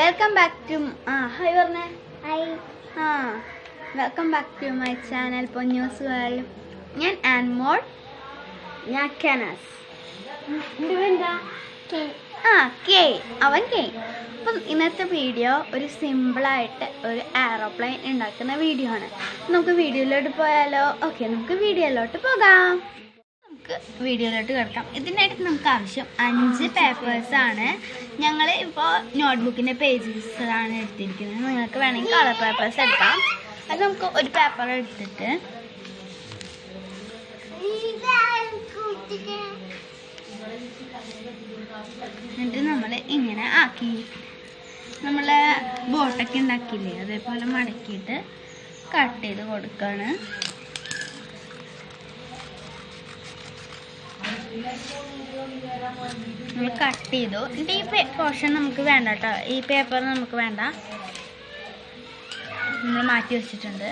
Welcome back to hi പറഞ്ഞേ welcome back to my channel Ponnus world. ഞാൻ ആൻമോൾ. ഞാൻ കെനസ്. K അവൻ കെ. അപ്പം ഇന്നത്തെ വീഡിയോ ഒരു സിമ്പിളായിട്ട് ഒരു എയറോപ്ലെയിൻ ഉണ്ടാക്കുന്ന വീഡിയോ ആണ്. നമുക്ക് വീഡിയോയിലോട്ട് പോയാലോ? ഓക്കെ, നമുക്ക് വീഡിയോയിലോട്ട് പോകാം. നമുക്ക് വീഡിയോയിലോട്ട് കിടക്കാം. ഇതിനായിട്ട് നമുക്ക് ആവശ്യം 5 പേപ്പേഴ്സാണ്. ഞങ്ങൾ ഇപ്പോൾ നോട്ട്ബുക്കിൻ്റെ പേജസാണ് എടുത്തിരിക്കുന്നത്. നിങ്ങൾക്ക് വേണമെങ്കിൽ കളർ പേപ്പേഴ്സ് എടുക്കാം. അത് നമുക്ക് ഒരു പേപ്പർ എടുത്തിട്ട് എന്നിട്ട് നമ്മൾ ഇങ്ങനെ ആക്കി നമ്മൾ ബോട്ടൊക്കെ ഉണ്ടാക്കിയില്ലേ, അതേപോലെ മടക്കിയിട്ട് കട്ട് ചെയ്ത് കൊടുക്കുകയാണ്. നമ്മൾ കട്ട് ചെയ്തു. എന്നിട്ട് ഈ പോർഷൻ നമുക്ക് വേണ്ട കേട്ടോ, ഈ പേപ്പർ നമുക്ക് വേണ്ട, നമ്മൾ മാറ്റി വെച്ചിട്ടുണ്ട്.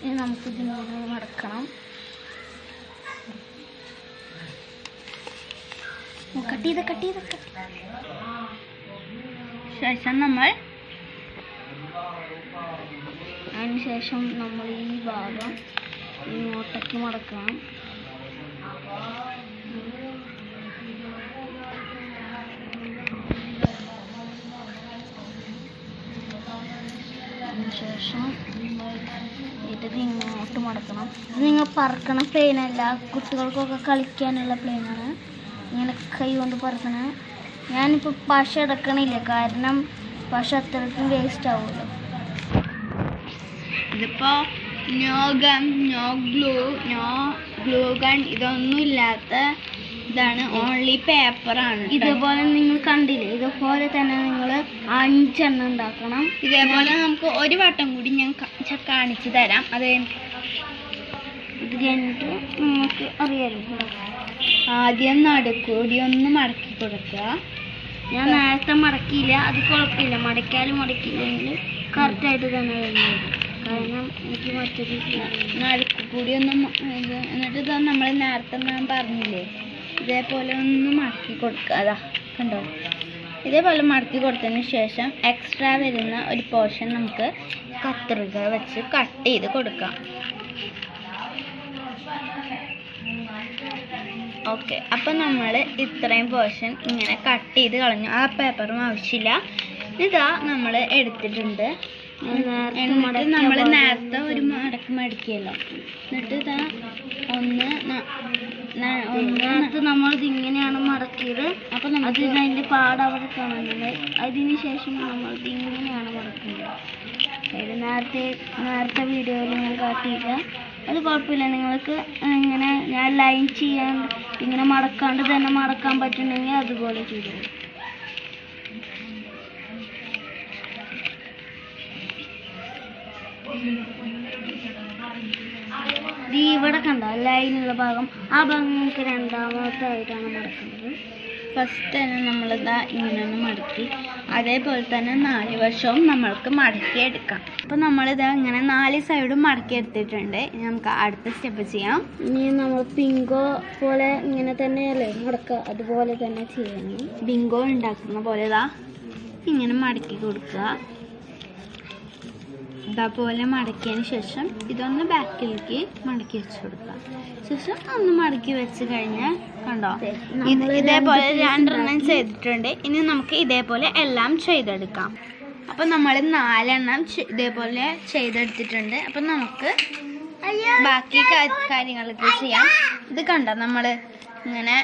ഇനി നമുക്ക് ഇതിനോട് മടക്കണം. കട്ട് ചെയ്ത ശേഷം നമ്മൾ ഈ ഭാഗം ഇങ്ങോട്ടേക്ക് മടക്കണം. ശേഷം ഇത് ഇങ്ങോട്ട് മടക്കണം. ഇത് നിങ്ങൾ പറക്കണ പ്ലെയിനല്ല, കുട്ടികൾക്കൊക്കെ കളിക്കാനുള്ള പ്ലെയിനാണ്. ഇങ്ങനെ കൈ കൊണ്ട് പറക്കണ. ഞാനിപ്പോൾ പശ എടുക്കണില്ല, കാരണം പശ അത്രയ്ക്കും വേസ്റ്റ് ആവുമല്ലോ. ഇതിപ്പോൾ no gum, no glue gun ഇതൊന്നും ഇല്ലാത്ത ഇതാണ്, ഓൺലി പേപ്പറാണ്. ഇതേപോലെ നിങ്ങൾ കണ്ടില്ലേ, ഇതുപോലെ തന്നെ നിങ്ങൾ 5 എണ്ണം ഉണ്ടാക്കണം. ഇതേപോലെ നമുക്ക് ഒരു വട്ടം കൂടി ഞാൻ കാണിച്ചു തരാം. അത് ഇത് കഴിഞ്ഞിട്ട് നിങ്ങൾക്ക് അറിയാമല്ലോ. ആദ്യം നടുക്കൂടി ഒന്ന് മടക്കി കൊടുക്കുക. ഞാൻ നേരത്തെ മടക്കിയില്ല, അത് കുഴപ്പമില്ല. മടക്കിയാലും മടക്കിയില്ലെങ്കിൽ കറക്റ്റായിട്ട് തന്നെ വരുന്നത്, കാരണം എനിക്ക് മറ്റൊരു നടുക്കൂടി ഒന്നും എന്നിട്ട് ഇതാ നമ്മൾ നേരത്തെ ഞാൻ പറഞ്ഞില്ലേ, ഇതേപോലെ ഒന്ന് മടക്കി കൊടുക്കുക. അതാ കണ്ടോ, ഇതേപോലെ മടക്കി കൊടുത്തതിന് ശേഷം എക്സ്ട്രാ വരുന്ന ഒരു പോർഷൻ നമുക്ക് കത്രിക വെച്ച് കട്ട് ചെയ്ത് കൊടുക്കാം. ഓക്കെ, അപ്പം നമ്മൾ ഇത്രയും പോർഷൻ ഇങ്ങനെ കട്ട് ചെയ്ത് കളഞ്ഞു. ആ പേപ്പറും ആവശ്യമില്ല. ഇതാ നമ്മൾ എടുത്തിട്ടുണ്ട്. എന്നിട്ട് നമ്മൾ നേരത്തെ ഒരു മടക്കിയല്ലോ, എന്നിട്ട് ഇതാ ഒന്നത്ത് നമ്മളിത് ഇങ്ങനെയാണ് മടക്കിയത്. അപ്പം നമുക്ക് അതിൻ്റെ പാട് അവിടെ കാണുന്നത്. അതിന് ശേഷം നമ്മളിത് ഇങ്ങനെയാണ് മടക്കുന്നത്. അതായത് നേരത്തെ വീഡിയോയിൽ ഞാൻ കാട്ടിയില്ല, അത് കുഴപ്പമില്ല. നിങ്ങൾക്ക് ഇങ്ങനെ ഞാൻ ലൈൻ ചെയ്യാൻ ഇങ്ങനെ മടക്കാണ്ട് തന്നെ മടക്കാൻ പറ്റുന്നെങ്കിൽ അതുപോലെ ചെയ്തു. ഇവിടെ കണ്ട ലൈനുള്ള ഭാഗം, ആ ഭാഗം നമുക്ക് രണ്ടാമത്തായിട്ടാണ് മടക്കുന്നത്. ഫസ്റ്റ് തന്നെ നമ്മളിതാ ഇങ്ങനെ മടക്കി, അതേപോലെ തന്നെ 4 വശവും നമ്മൾക്ക് മടക്കി എടുക്കാം. അപ്പം നമ്മളിതാ ഇങ്ങനെ 4 സൈഡും മടക്കി എടുത്തിട്ടുണ്ട്. ഇനി നമുക്ക് അടുത്ത സ്റ്റെപ്പ് ചെയ്യാം. ഇനി നമ്മൾ ബിങ്കോ പോലെ ഇങ്ങനെ തന്നെയല്ലേ മടക്കുക, അതുപോലെ തന്നെ ചെയ്യണം. ബിങ്കോ ഉണ്ടാക്കുന്ന പോലെ ഇതാ ഇങ്ങനെ മടക്കി കൊടുക്കുക. ഇതേപോലെ മടക്കിയതിന് ശേഷം ഇതൊന്ന് ബാക്കിലേക്ക് മടക്കി വെച്ച് കൊടുക്കുക. ശേഷം ഒന്ന് മടക്കി വെച്ച് കഴിഞ്ഞാൽ കണ്ടോ, ഇതേപോലെ 2 എണ്ണം ചെയ്തിട്ടുണ്ട്. ഇനി നമുക്ക് ഇതേപോലെ എല്ലാം ചെയ്തെടുക്കാം. അപ്പം നമ്മൾ 4 എണ്ണം ഇതേപോലെ ചെയ്തെടുത്തിട്ടുണ്ട്. അപ്പം നമുക്ക് ബാക്കി കാര്യങ്ങളൊക്കെ ചെയ്യാം. ഇത് കണ്ടോ, നമ്മൾ ഇങ്ങനെ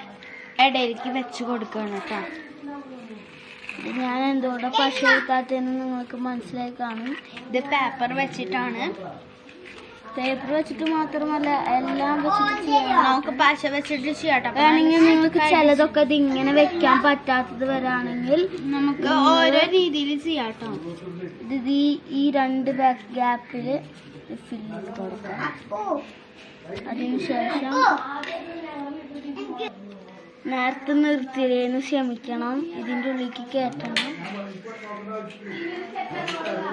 ഇടയിലേക്ക് വെച്ച് കൊടുക്കുകയാണ് കേട്ടോ. ഞാൻ എന്തുകൊണ്ട് പശ എടുക്കാത്തതെന്ന് നിങ്ങൾക്ക് മനസ്സിലായി കാണും. ഇത് പേപ്പർ വെച്ചിട്ടാണ്. പേപ്പർ വെച്ചിട്ട് മാത്രമല്ല, എല്ലാം വെച്ചിട്ട് ചെയ്യാം. നമുക്ക് പശ വെച്ചിട്ട് ചെയ്യാട്ടോ. വേണമെങ്കിൽ നിങ്ങൾക്ക് ചിലതൊക്കെ ഇത് ഇങ്ങനെ വെക്കാൻ പറ്റാത്തത് വരാണെങ്കിൽ നമുക്ക് ഓരോ രീതിയിൽ ചെയ്യാട്ടോ. ഇത് ഈ 2 ബാക്ക് ഗ്യാപ്പിൽ ഫില്ല് ചെയ്ത് കൊടുക്കാം. അതിനുശേഷം നേരത്തെ നിർത്തിയതിന് ക്ഷമിക്കണം. ഇതിൻ്റെ ഉള്ളിലേക്ക് കയറ്റണം.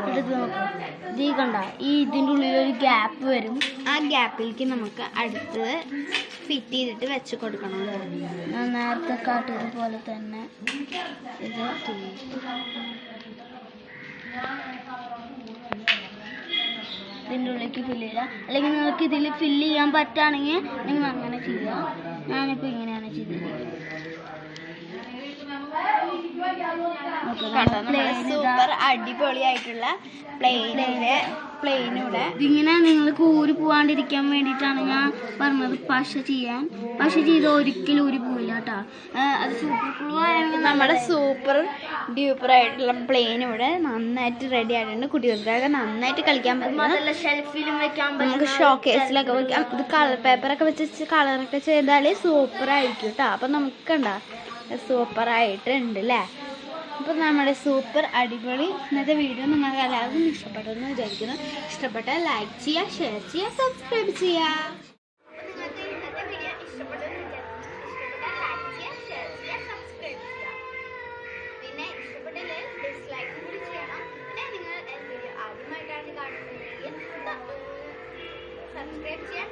എടുത്ത് നോക്കാം. ഇത് കണ്ട ഇതിൻ്റെ ഉള്ളിൽ ഒരു ഗ്യാപ്പ് വരും. ആ ഗ്യാപ്പിലേക്ക് നമുക്ക് അടുത്തത് ഫിറ്റ് ചെയ്തിട്ട് വെച്ച് കൊടുക്കണം. ഞാൻ നേരത്തെ കാട്ടിയത് പോലെ തന്നെ ഇത് ഇതിൻ്റെ ഉള്ളിലേക്ക് ഫില്ല് ചെയ്യാം. അല്ലെങ്കിൽ നിങ്ങൾക്ക് ഇതിൽ ഫില്ല് ചെയ്യാൻ പറ്റുകയാണെങ്കിൽ നിങ്ങൾ അങ്ങനെ ചെയ്യാം. ഞാനിപ്പോൾ ഇങ്ങനെയാണ് ചെയ്തിരിക്കുന്നത്. സൂപ്പർ അടിപൊളിയായിട്ടുള്ള പ്ലെയിനൂടെ ഇതിങ്ങനെ നിങ്ങൾക്ക് ഊരി പോവാണ്ടിരിക്കാൻ വേണ്ടിയിട്ടാണ് ഞാൻ പറഞ്ഞത് പശ ചെയ്യാൻ. പശ ചെയ്ത് ഒരിക്കലും ഊരി പോവില്ല കേട്ടോ. അത് സൂപ്പർ ഗ്ലൂ ആണെങ്കിൽ നമ്മുടെ സൂപ്പർ ഡ്യൂപ്പർ ആയിട്ടുള്ള പ്ലെയിൻ ഇവിടെ നന്നായിട്ട് റെഡി ആയിട്ടുണ്ട്. കുട്ടികൾക്കൊക്കെ നന്നായിട്ട് കളിക്കാൻ പറ്റും. അതല്ല ഷെൽഫിലും വെക്കാൻ നമുക്ക് ഷോക്കേസിലൊക്കെ വെക്കാം. ഇത് കളർ പേപ്പറൊക്കെ വെച്ച് കളറൊക്കെ ചെയ്താൽ സൂപ്പർ ആയിരിക്കും കേട്ടോ. അപ്പം നമുക്ക് കണ്ട സൂപ്പറായിട്ടുണ്ട് അല്ലേ. അപ്പോൾ നമ്മുടെ സൂപ്പർ അടിപൊളി ഇന്നത്തെ വീഡിയോ നിങ്ങൾക്ക് എല്ലാവർക്കും ഇഷ്ടപ്പെട്ടെന്ന് വിചാരിക്കുന്നു. ഇഷ്ടപ്പെട്ടാൽ ലൈക്ക് ചെയ്യുക, ഷെയർ ചെയ്യുക, സബ്സ്ക്രൈബ് ചെയ്യുക. നിങ്ങൾക്ക് ഇന്നത്തെ വീഡിയോ ഇഷ്ടപ്പെട്ടെന്ന് പിന്നെ ഇഷ്ടപ്പെട്ടില്ലേ ഡിസ്ലൈക്ക് കൂടി ചെയ്യണം. പിന്നെ നിങ്ങൾ വീഡിയോ ആദ്യമായിട്ടാണ് കാണുന്നതെങ്കിൽ സബ്സ്ക്രൈബ് ചെയ്യാൻ